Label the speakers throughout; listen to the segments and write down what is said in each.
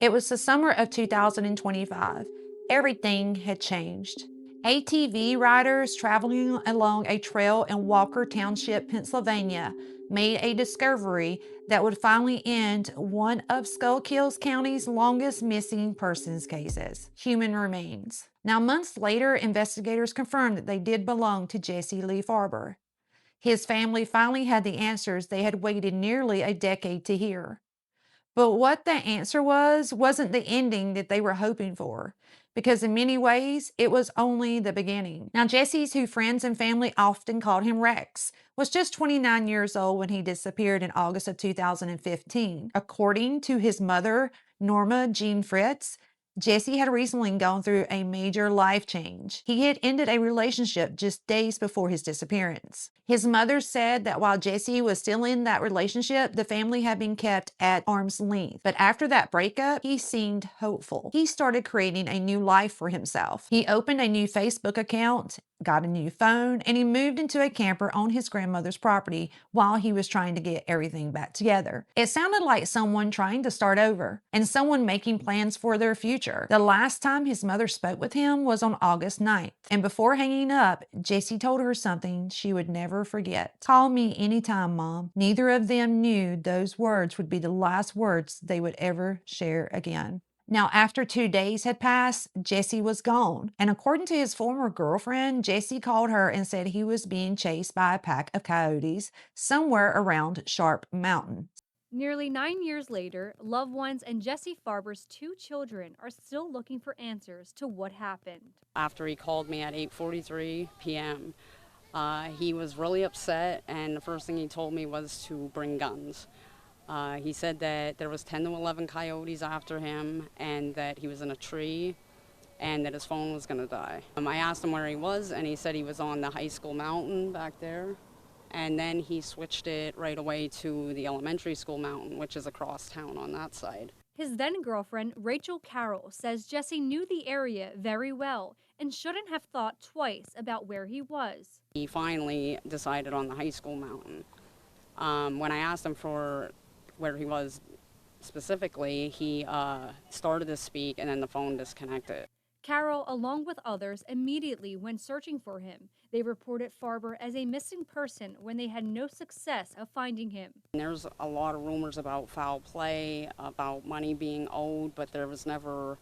Speaker 1: It was the summer of 2025. Everything had changed. ATV riders traveling along a trail in Walker Township, Pennsylvania, made a discovery that would finally end one of Schuylkill County's longest missing persons cases, human remains. Now, months later, investigators confirmed that they did belong to Jesse Lee Farber. His family finally had the answers they had waited nearly a decade to hear. But what the answer wasn't the ending that they were hoping for, because in many ways, it was only the beginning. Now, Jesse's, who friends and family often called him Rex, was just 29 years old when he disappeared in August of 2015. According to his mother, Norma Jean Fritz, Jesse had recently gone through a major life change. He had ended a relationship just days before his disappearance. His mother said that while Jesse was still in that relationship, the family had been kept at arm's length. But after that breakup, he seemed hopeful. He started creating a new life for himself. He opened a new Facebook account, got a new phone, and he moved into a camper on his grandmother's property while he was trying to get everything back together. It sounded like someone trying to start over and someone making plans for their future. The last time his mother spoke with him was on August 9th, and before hanging up, Jesse told her something she would never forget. "Call me anytime, Mom." Neither of them knew those words would be the last words they would ever share again. Now, after 2 days had passed, Jesse was gone. And according to his former girlfriend, Jesse called her and said he was being chased by a pack of coyotes somewhere around Sharp Mountain.
Speaker 2: Nearly 9 years later, loved ones and Jesse Farber's two children are still looking for answers to what happened.
Speaker 3: After he called me at 8:43 p.m., he was really upset, and the first thing he told me was to bring guns. He said that there was 10 to 11 coyotes after him, and that he was in a tree, and that his phone was going to die. I asked him where he was, and he said he was on the high school mountain back there. And then he switched it right away to the elementary school mountain, which is across town on that side.
Speaker 2: His then girlfriend, Rachel Carroll, says Jesse knew the area very well and shouldn't have thought twice about where he was.
Speaker 3: He finally decided on the high school mountain. When I asked him for where he was specifically, he started to speak and then the phone disconnected.
Speaker 2: Carroll, along with others, immediately went searching for him. They reported Farber as a missing person when they had no success of finding him.
Speaker 3: And there's a lot of rumors about foul play, about money being owed, but there was never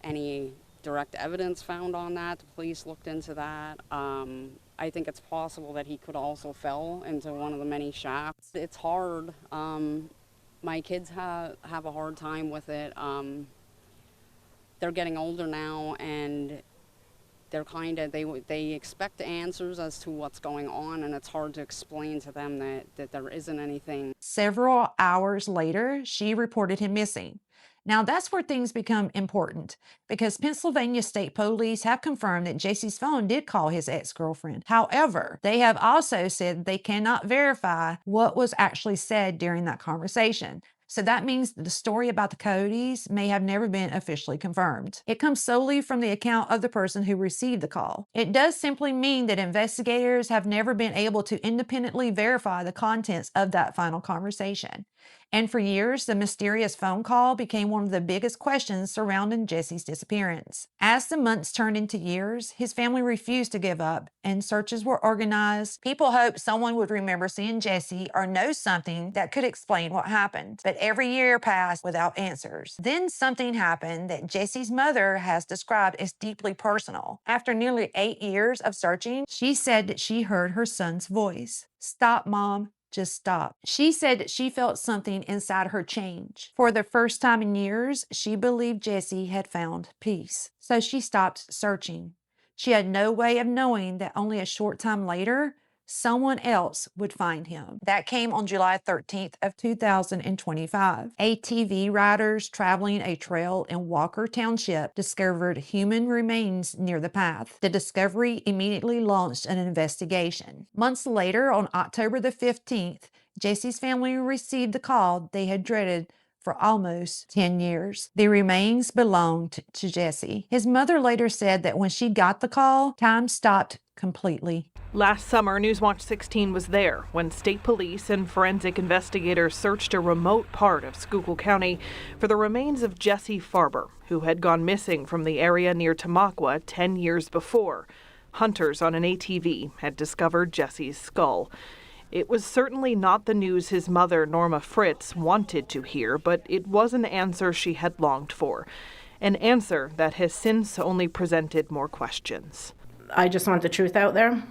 Speaker 3: any direct evidence found on that. The police looked into that. I think it's possible that he could also fell into one of the many shafts. It's hard. My kids have a hard time with it. They're getting older now, and they're they expect answers as to what's going on, and it's hard to explain to them that there isn't anything.
Speaker 1: Several hours later, she reported him missing. Now, that's where things become important, because Pennsylvania State Police have confirmed that Jesse's phone did call his ex-girlfriend. However, they have also said they cannot verify what was actually said during that conversation. So that means that the story about the coyotes may have never been officially confirmed. It comes solely from the account of the person who received the call. It does simply mean that investigators have never been able to independently verify the contents of that final conversation. And for years, the mysterious phone call became one of the biggest questions surrounding Jesse's disappearance. As the months turned into years, his family refused to give up, and searches were organized. People hoped someone would remember seeing Jesse or know something that could explain what happened. But every year passed without answers. Then something happened that Jesse's mother has described as deeply personal. After nearly 8 years of searching, she said that she heard her son's voice. "Stop, Mom. Just stop." She said that she felt something inside her change. For the first time in years, she believed Jesse had found peace. So she stopped searching. She had no way of knowing that only a short time later, someone else would find him. That came on July 13th of 2025. ATV riders traveling a trail in Walker Township discovered human remains near the path. The discovery immediately launched an investigation. Months later, on October the 15th, Jesse's family received the call they had dreaded for almost 10 years. The remains belonged to Jesse. His mother later said that when she got the call, time stopped completely.
Speaker 4: Last summer, Newswatch 16 was there when state police and forensic investigators searched a remote part of Schuylkill County for the remains of Jesse Farber, who had gone missing from the area near Tamaqua 10 years before. Hunters on an ATV had discovered Jesse's skull. It was certainly not the news his mother, Norma Fritz, wanted to hear, but it was an answer she had longed for. An answer that has since only presented more questions.
Speaker 5: I just want the truth out there.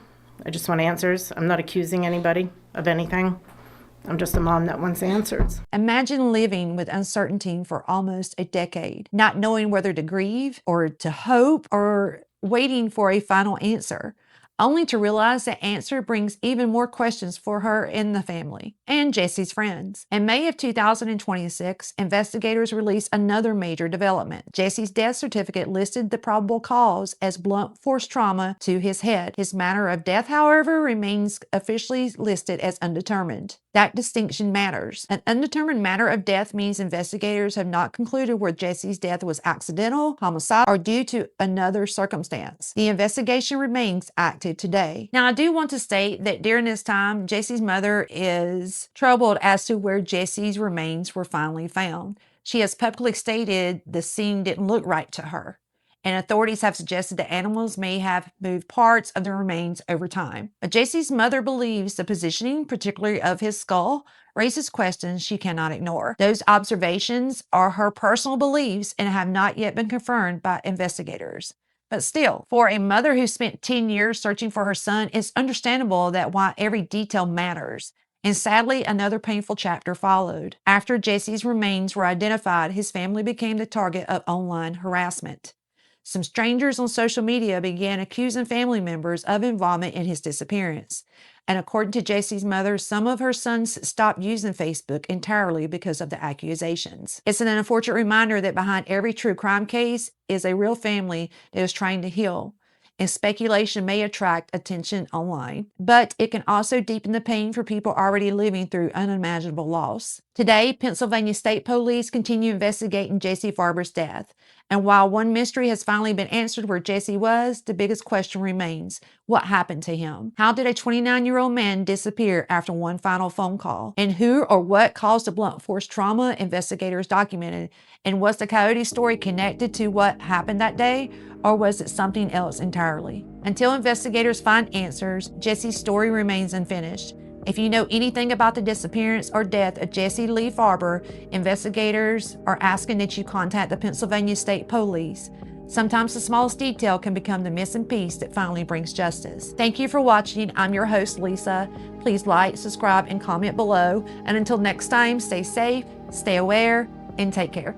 Speaker 5: I just want answers. I'm not accusing anybody of anything. I'm just a mom that wants answers.
Speaker 1: Imagine living with uncertainty for almost a decade, not knowing whether to grieve or to hope or waiting for a final answer, only to realize that answer brings even more questions for her and the family and Jesse's friends. In May of 2026, investigators released another major development. Jesse's death certificate listed the probable cause as blunt force trauma to his head. His manner of death, however, remains officially listed as undetermined. That distinction matters. An undetermined manner of death means investigators have not concluded whether Jesse's death was accidental, homicide, or due to another circumstance. The investigation remains active today. Now, I do want to state that during this time, Jesse's mother is troubled as to where Jesse's remains were finally found. She has publicly stated the scene didn't look right to her, and authorities have suggested that animals may have moved parts of the remains over time. But Jesse's mother believes the positioning, particularly of his skull, raises questions she cannot ignore. Those observations are her personal beliefs and have not yet been confirmed by investigators. But still, for a mother who spent 10 years searching for her son, it's understandable that why every detail matters. And sadly, another painful chapter followed. After Jesse's remains were identified, his family became the target of online harassment. Some strangers on social media began accusing family members of involvement in his disappearance. And according to Jesse's mother, some of her sons stopped using Facebook entirely because of the accusations. It's an unfortunate reminder that behind every true crime case is a real family that is trying to heal. And speculation may attract attention online, but it can also deepen the pain for people already living through unimaginable loss. Today, Pennsylvania State Police continue investigating Jesse Farber's death. And while one mystery has finally been answered where Jesse was, the biggest question remains: what happened to him? How did a 29-year-old man disappear after one final phone call? And who or what caused the blunt force trauma investigators documented? And was the coyote story connected to what happened that day? Or was it something else entirely? Until investigators find answers, Jesse's story remains unfinished. If you know anything about the disappearance or death of Jesse Lee Farber, investigators are asking that you contact the Pennsylvania State Police. Sometimes the smallest detail can become the missing piece that finally brings justice. Thank you for watching. I'm your host, Lisa. Please like, subscribe, and comment below. And until next time, stay safe, stay aware, and take care.